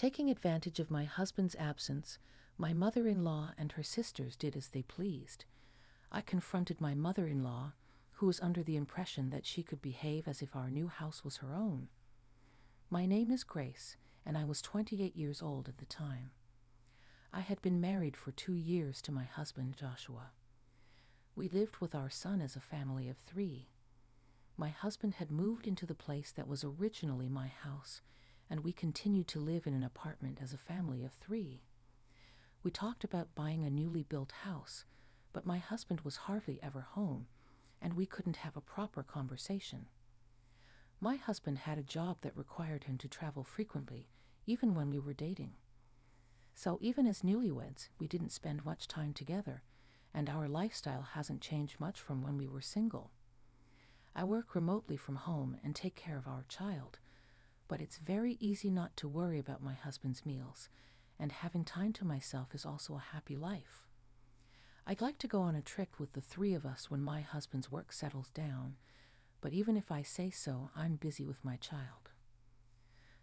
Taking advantage of my husband's absence, my mother-in-law and her sisters did as they pleased. I confronted my mother-in-law, who was under the impression that she could behave as if our new house was her own. My name is Grace, and I was 28 years old at the time. I had been married for 2 years to my husband, Joshua. We lived with our son as a family of 3. My husband had moved into the place that was originally my house, and we continued to live in an apartment as a family of 3. We talked about buying a newly built house, but my husband was hardly ever home, and we couldn't have a proper conversation. My husband had a job that required him to travel frequently, even when we were dating. So even as newlyweds, we didn't spend much time together, and our lifestyle hasn't changed much from when we were single. I work remotely from home and take care of our child, but it's very easy not to worry about my husband's meals, and having time to myself is also a happy life. I'd like to go on a trip with the 3 of us when my husband's work settles down, but even if I say so, I'm busy with my child.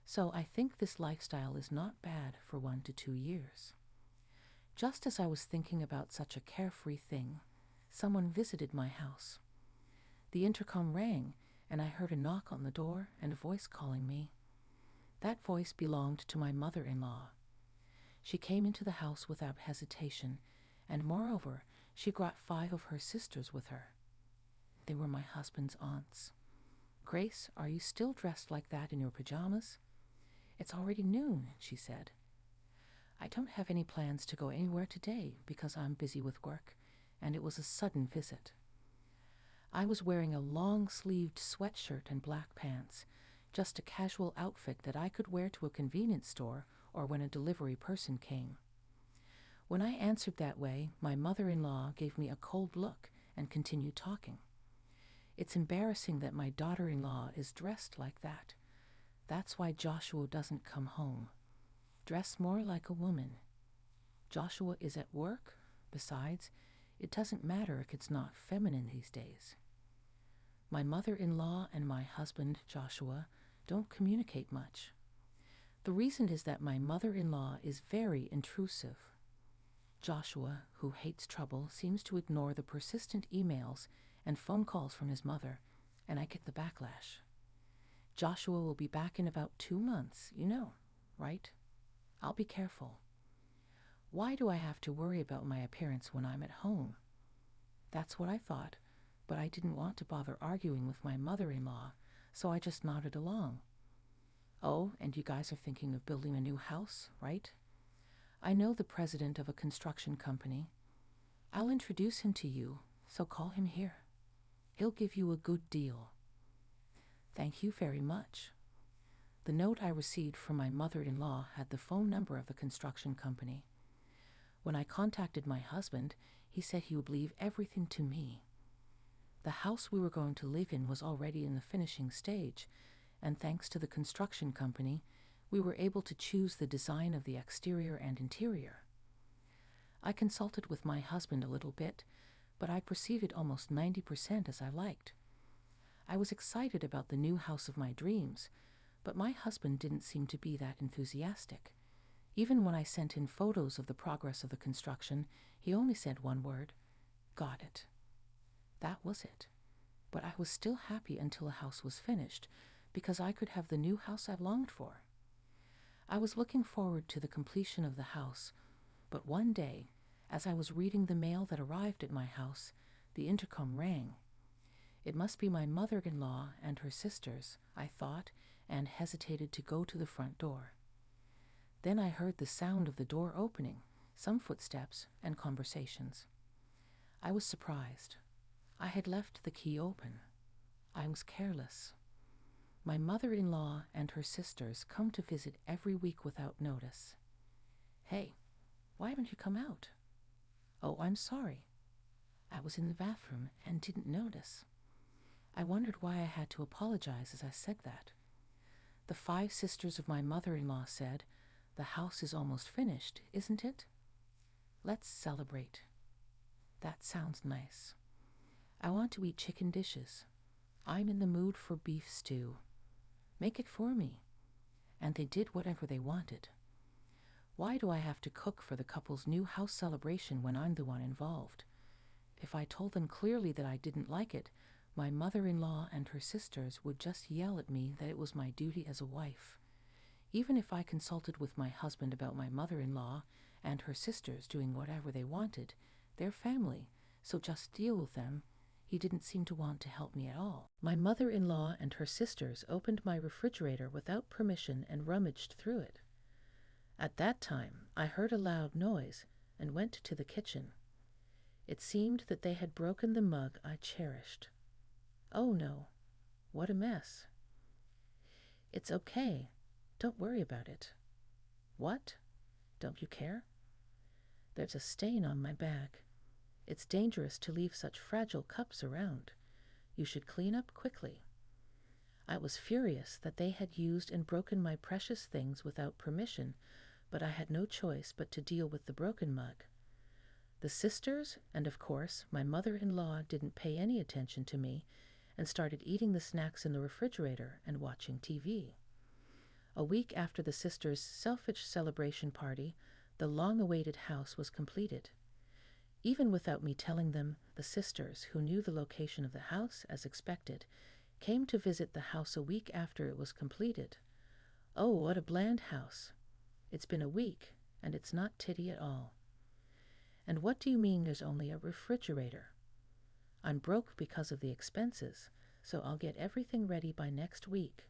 So I think this lifestyle is not bad for 1 to 2 years. Just as I was thinking about such a carefree thing, someone visited my house. The intercom rang, and I heard a knock on the door and a voice calling me. That voice belonged to my mother-in-law. She came into the house without hesitation, and moreover, she brought 5 of her sisters with her. They were my husband's aunts. "Grace, are you still dressed like that in your pajamas?" "It's already noon," she said. "I don't have any plans to go anywhere today because I'm busy with work, and it was a sudden visit." I was wearing a long-sleeved sweatshirt and black pants, just a casual outfit that I could wear to a convenience store or when a delivery person came. When I answered that way, my mother-in-law gave me a cold look and continued talking. "It's embarrassing that my daughter-in-law is dressed like that. That's why Joshua doesn't come home. Dress more like a woman. Joshua is at work. Besides, it doesn't matter if it's not feminine these days." My mother-in-law and my husband, Joshua, don't communicate much. The reason is that my mother-in-law is very intrusive. Joshua, who hates trouble, seems to ignore the persistent emails and phone calls from his mother, and I get the backlash. Joshua will be back in about 2 months, you know, right? I'll be careful. Why do I have to worry about my appearance when I'm at home? That's what I thought, but I didn't want to bother arguing with my mother-in-law, so I just nodded along. "Oh, and you guys are thinking of building a new house, right? I know the president of a construction company. I'll introduce him to you, so call him here. He'll give you a good deal." "Thank you very much." The note I received from my mother-in-law had the phone number of the construction company. When I contacted my husband, he said he would leave everything to me. The house we were going to live in was already in the finishing stage, and thanks to the construction company, we were able to choose the design of the exterior and interior. I consulted with my husband a little bit, but I proceeded almost 90% as I liked. I was excited about the new house of my dreams, but my husband didn't seem to be that enthusiastic. Even when I sent in photos of the progress of the construction, he only said one word: "Got it." That was it. But I was still happy until the house was finished, because I could have the new house I've longed for. I was looking forward to the completion of the house, but one day, as I was reading the mail that arrived at my house, the intercom rang. It must be my mother-in-law and her sisters, I thought, and hesitated to go to the front door. Then I heard the sound of the door opening, some footsteps, and conversations. I was surprised. I had left the key open. I was careless. My mother-in-law and her sisters come to visit every week without notice. "Hey, why haven't you come out?" "Oh, I'm sorry. I was in the bathroom and didn't notice." I wondered why I had to apologize as I said that. The 5 sisters of my mother-in-law said, "The house is almost finished, isn't it? Let's celebrate." That sounds nice. I want to eat chicken dishes. I'm in the mood for beef stew. Make it for me. And they did whatever they wanted. Why do I have to cook for the couple's new house celebration when I'm the one involved? If I told them clearly that I didn't like it, my mother-in-law and her sisters would just yell at me that it was my duty as a wife. Even if I consulted with my husband about my mother-in-law and her sisters doing whatever they wanted, they're family, so just deal with them, he didn't seem to want to help me at all. My mother-in-law and her sisters opened my refrigerator without permission and rummaged through it. At that time, I heard a loud noise and went to the kitchen. It seemed that they had broken the mug I cherished. Oh no, what a mess. It's okay. Don't worry about it. What? Don't you care? There's a stain on my bag. It's dangerous to leave such fragile cups around. You should clean up quickly. I was furious that they had used and broken my precious things without permission, but I had no choice but to deal with the broken mug. The sisters, and of course my mother-in-law, didn't pay any attention to me and started eating the snacks in the refrigerator and watching TV. A week after the sisters' selfish celebration party, the long-awaited house was completed. Even without me telling them, the sisters, who knew the location of the house as expected, came to visit the house a week after it was completed. Oh, what a bland house. It's been a week, and it's not titty at all. And what do you mean there's only a refrigerator? I'm broke because of the expenses, so I'll get everything ready by next week.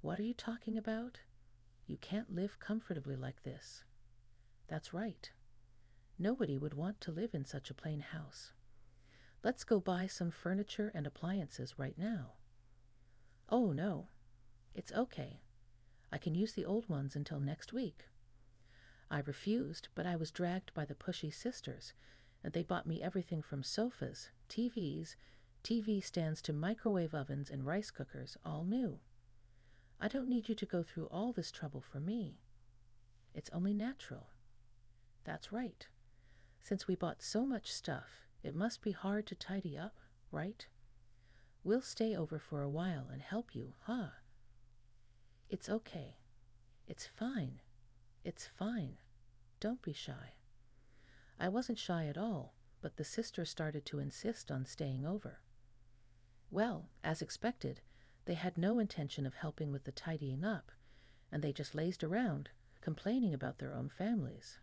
What are you talking about? You can't live comfortably like this. That's right. Nobody would want to live in such a plain house. Let's go buy some furniture and appliances right now. Oh no, it's okay. I can use the old ones until next week. I refused, but I was dragged by the pushy sisters, and they bought me everything from sofas, TVs, TV stands to microwave ovens and rice cookers, all new. I don't need you to go through all this trouble for me. It's only natural. That's right. Since we bought so much stuff, it must be hard to tidy up, right? We'll stay over for a while and help you, huh? It's okay. It's fine. It's fine. Don't be shy. I wasn't shy at all, but the sister started to insist on staying over. Well, as expected, they had no intention of helping with the tidying up, and they just lazed around, complaining about their own families.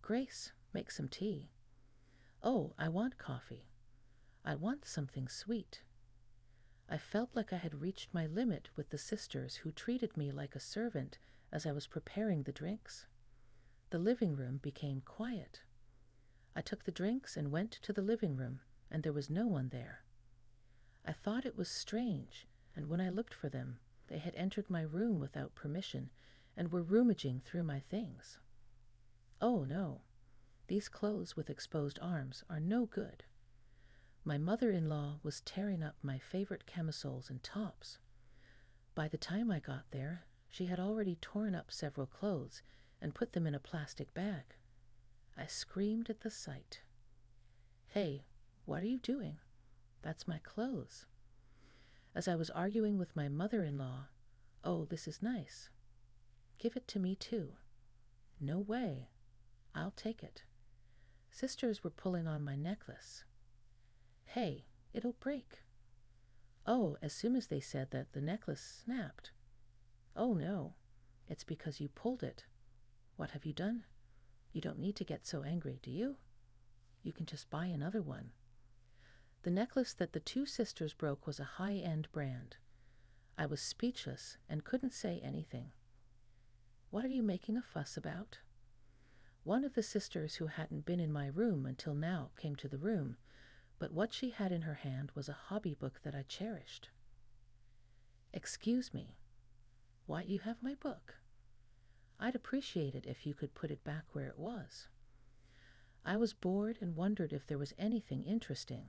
Grace, make some tea. Oh, I want coffee. I want something sweet. I felt like I had reached my limit with the sisters who treated me like a servant as I was preparing the drinks. The living room became quiet. I took the drinks and went to the living room, and there was no one there. I thought it was strange, and when I looked for them, they had entered my room without permission and were rummaging through my things. Oh no, these clothes with exposed arms are no good. My mother-in-law was tearing up my favorite camisoles and tops. By the time I got there, she had already torn up several clothes and put them in a plastic bag. I screamed at the sight. Hey, what are you doing? That's my clothes. As I was arguing with my mother-in-law, oh, this is nice. Give it to me too. No way. I'll take it. Sisters were pulling on my necklace. Hey, it'll break. Oh, as soon as they said that, the necklace snapped. Oh no, it's because you pulled it. What have you done? You don't need to get so angry, do you? You can just buy another one. The necklace that the two sisters broke was a high-end brand. I was speechless and couldn't say anything. What are you making a fuss about? One of the sisters who hadn't been in my room until now came to the room, but what she had in her hand was a hobby book that I cherished. Excuse me. Why, you have my book. I'd appreciate it if you could put it back where it was. I was bored and wondered if there was anything interesting.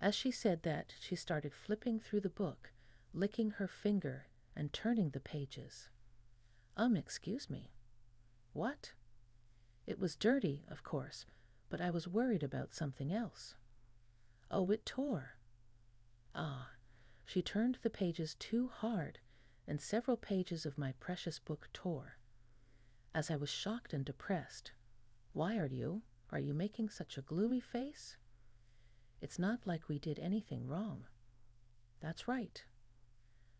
As she said that, she started flipping through the book, licking her finger and turning the pages. Excuse me. What? It was dirty, of course, but I was worried about something else. Oh, it tore. Ah, she turned the pages too hard, and several pages of my precious book tore. As I was shocked and depressed. Why are you? Are you making such a gloomy face? It's not like we did anything wrong. That's right.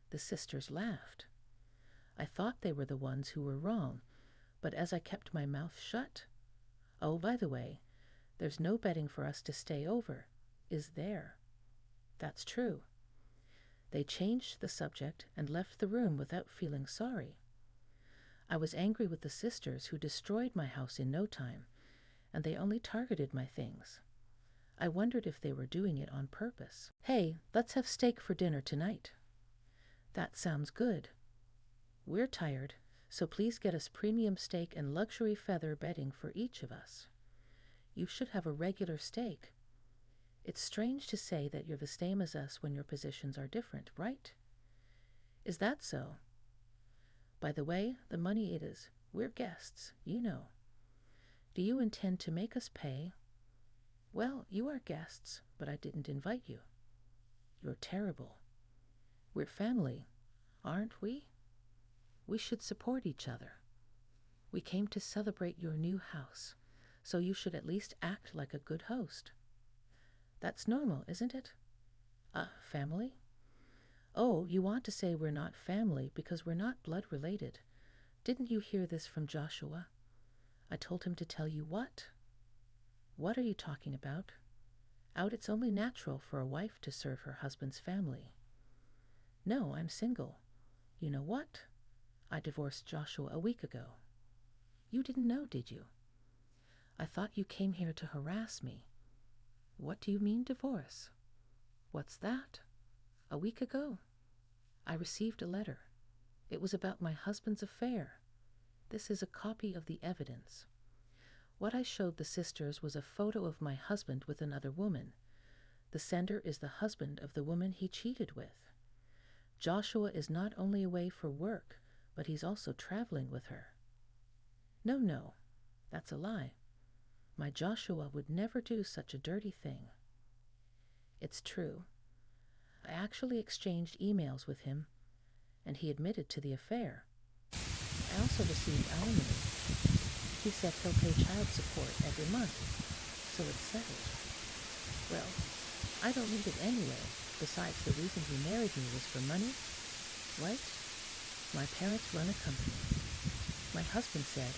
The sisters laughed. I thought they were the ones who were wrong, but as I kept my mouth shut. Oh, by the way, there's no betting for us to stay over, is there? That's true. They changed the subject and left the room without feeling sorry. I was angry with the sisters who destroyed my house in no time, and they only targeted my things. I wondered if they were doing it on purpose. Hey, let's have steak for dinner tonight. That sounds good. We're tired, so please get us premium steak and luxury feather bedding for each of us. You should have a regular steak. It's strange to say that you're the same as us when your positions are different, right? Is that so? By the way, the money it is. We're guests, you know. Do you intend to make us pay? Well, you are guests, but I didn't invite you. You're terrible. We're family, aren't we? We should support each other. We came to celebrate your new house, so you should at least act like a good host. That's normal, isn't it? Family? Oh, you want to say we're not family because we're not blood related. Didn't you hear this from Joshua? I told him to tell you what? What are you talking about? Out, it's only natural for a wife to serve her husband's family. No, I'm single. You know what? I divorced Joshua a week ago. You didn't know, did you? I thought you came here to harass me. What do you mean divorce? What's that? A week ago? I received a letter. It was about my husband's affair. This is a copy of the evidence. What I showed the sisters was a photo of my husband with another woman. The sender is the husband of the woman he cheated with. Joshua is not only away for work, but he's also traveling with her. No, that's a lie. My Joshua would never do such a dirty thing. It's true. I actually exchanged emails with him, and he admitted to the affair. I also received alimony. He said he'll pay child support every month, so it's settled. Well, I don't need it anyway. Besides, the reason he married me was for money, right? My parents run a company. My husband said,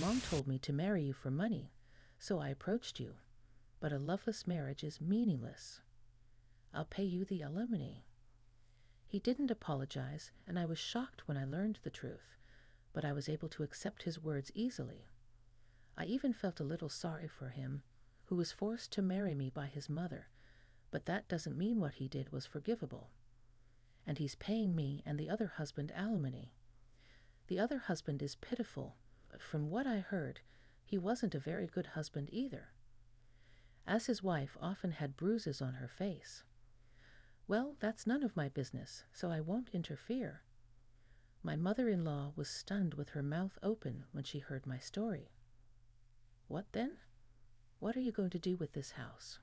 Mom told me to marry you for money, so I approached you. But a loveless marriage is meaningless. I'll pay you the alimony. He didn't apologize, and I was shocked when I learned the truth, but I was able to accept his words easily. I even felt a little sorry for him, who was forced to marry me by his mother, but that doesn't mean what he did was forgivable. And he's paying me and the other husband alimony. The other husband is pitiful, but from what I heard, he wasn't a very good husband either. As his wife often had bruises on her face. Well, that's none of my business, so I won't interfere. My mother-in-law was stunned with her mouth open when she heard my story. What then? What are you going to do with this house?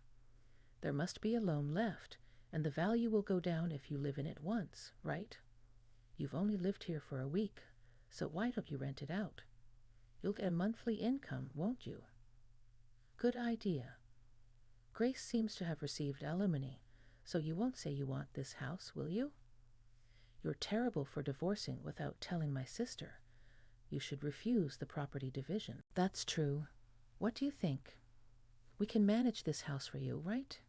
There must be a loan left, and the value will go down if you live in it once, right? You've only lived here for a week, so why don't you rent it out? You'll get a monthly income, won't you? Good idea. Grace seems to have received alimony, so you won't say you want this house, will you? You're terrible for divorcing without telling my sister. You should refuse the property division. That's true. What do you think? We can manage this house for you, right?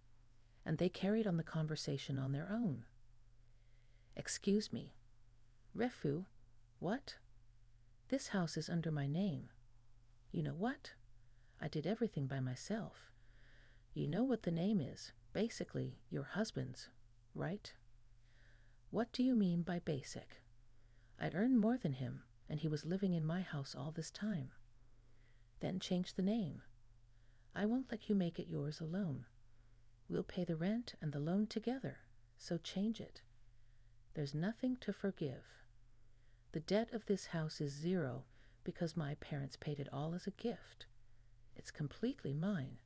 And they carried on the conversation on their own. Excuse me. Refu, what? This house is under my name. You know what? I did everything by myself. You know what the name is. Basically, your husband's, right? What do you mean by basic? I'd earned more than him, and he was living in my house all this time. Then change the name. I won't let you make it yours alone. We'll pay the rent and the loan together, so change it. There's nothing to forgive. The debt of this house is 0 because my parents paid it all as a gift. It's completely mine.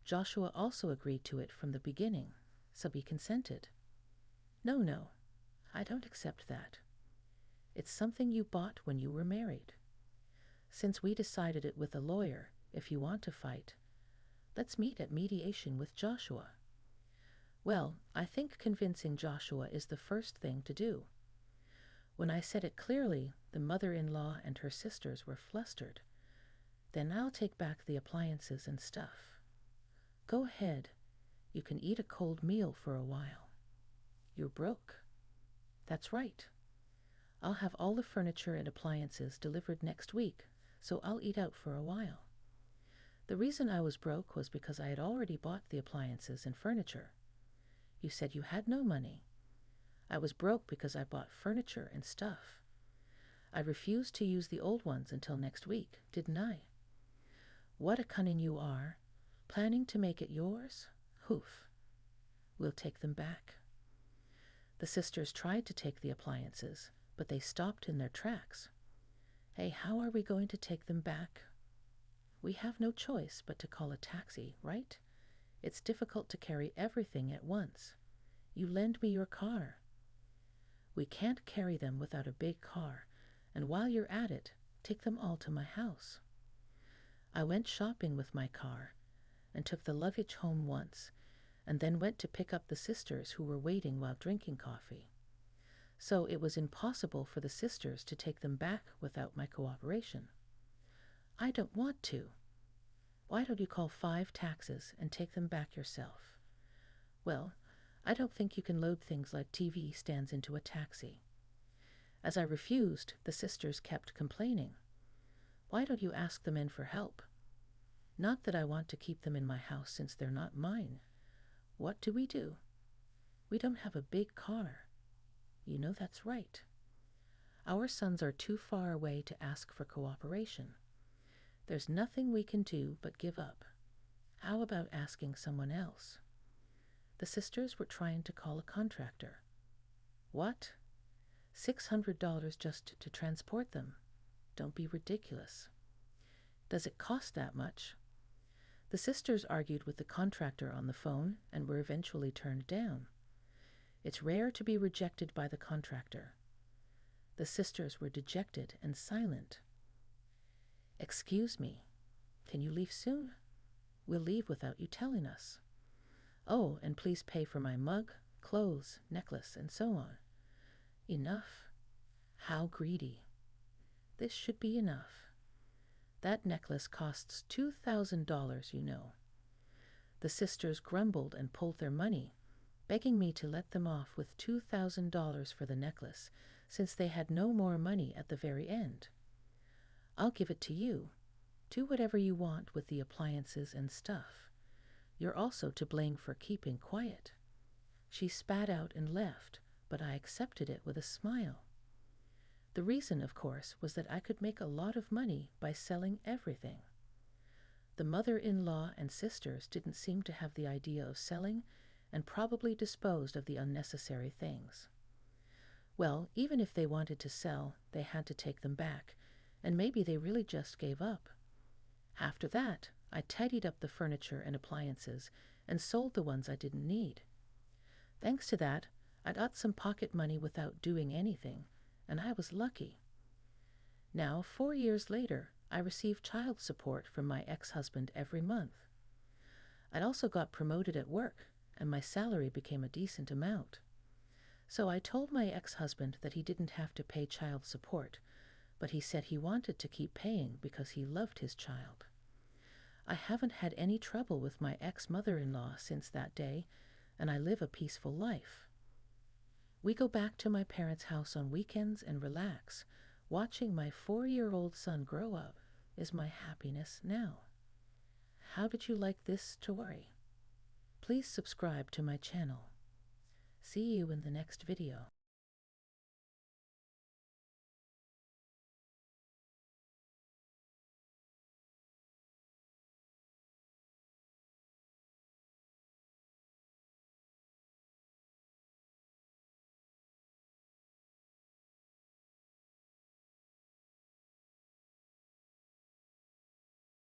Joshua also agreed to it from the beginning, so he consented. No, I don't accept that. It's something you bought when you were married. Since we decided it with a lawyer, if you want to fight, let's meet at mediation with Joshua. Well, I think convincing Joshua is the first thing to do. When I said it clearly, the mother-in-law and her sisters were flustered. Then I'll take back the appliances and stuff. Go ahead. You can eat a cold meal for a while. You're broke. That's right. I'll have all the furniture and appliances delivered next week, so I'll eat out for a while. The reason I was broke was because I had already bought the appliances and furniture. You said you had no money. I was broke because I bought furniture and stuff. I refused to use the old ones until next week, didn't I? What a cunning you are. Planning to make it yours? Hoof. We'll take them back. The sisters tried to take the appliances, but they stopped in their tracks. Hey, how are we going to take them back? We have no choice but to call a taxi, right? It's difficult to carry everything at once. You lend me your car. We can't carry them without a big car, and while you're at it, take them all to my house. I went shopping with my car and took the luggage home once, and then went to pick up the sisters who were waiting while drinking coffee. So it was impossible for the sisters to take them back without my cooperation. I don't want to. Why don't you call 5 taxis and take them back yourself? Well, I don't think you can load things like TV stands into a taxi. As I refused, the sisters kept complaining. Why don't you ask the men for help? Not that I want to keep them in my house since they're not mine. What do? We don't have a big car. You know that's right. Our sons are too far away to ask for cooperation. There's nothing we can do but give up. How about asking someone else? The sisters were trying to call a contractor. What? $600 just to transport them? Don't be ridiculous. Does it cost that much? The sisters argued with the contractor on the phone and were eventually turned down. It's rare to be rejected by the contractor. The sisters were dejected and silent. Excuse me, can you leave soon? We'll leave without you telling us. Oh, and please pay for my mug, clothes, necklace, and so on. Enough? How greedy. This should be enough. That necklace costs $2,000, you know. The sisters grumbled and pulled their money, begging me to let them off with $2,000 for the necklace, since they had no more money at the very end. I'll give it to you. Do whatever you want with the appliances and stuff. You're also to blame for keeping quiet. She spat out and left, but I accepted it with a smile. The reason, of course, was that I could make a lot of money by selling everything. The mother-in-law and sisters didn't seem to have the idea of selling and probably disposed of the unnecessary things. Well, even if they wanted to sell, they had to take them back, and maybe they really just gave up. After that, I tidied up the furniture and appliances and sold the ones I didn't need. Thanks to that, I got some pocket money without doing anything, and I was lucky. Now, 4 years later, I receive child support from my ex-husband every month. I'd also got promoted at work, and my salary became a decent amount. So I told my ex-husband that he didn't have to pay child support, but he said he wanted to keep paying because he loved his child. I haven't had any trouble with my ex-mother-in-law since that day, and I live a peaceful life. We go back to my parents' house on weekends and relax. Watching my 4-year-old son grow up is my happiness now. How did you like this story? Please subscribe to my channel. See you in the next video.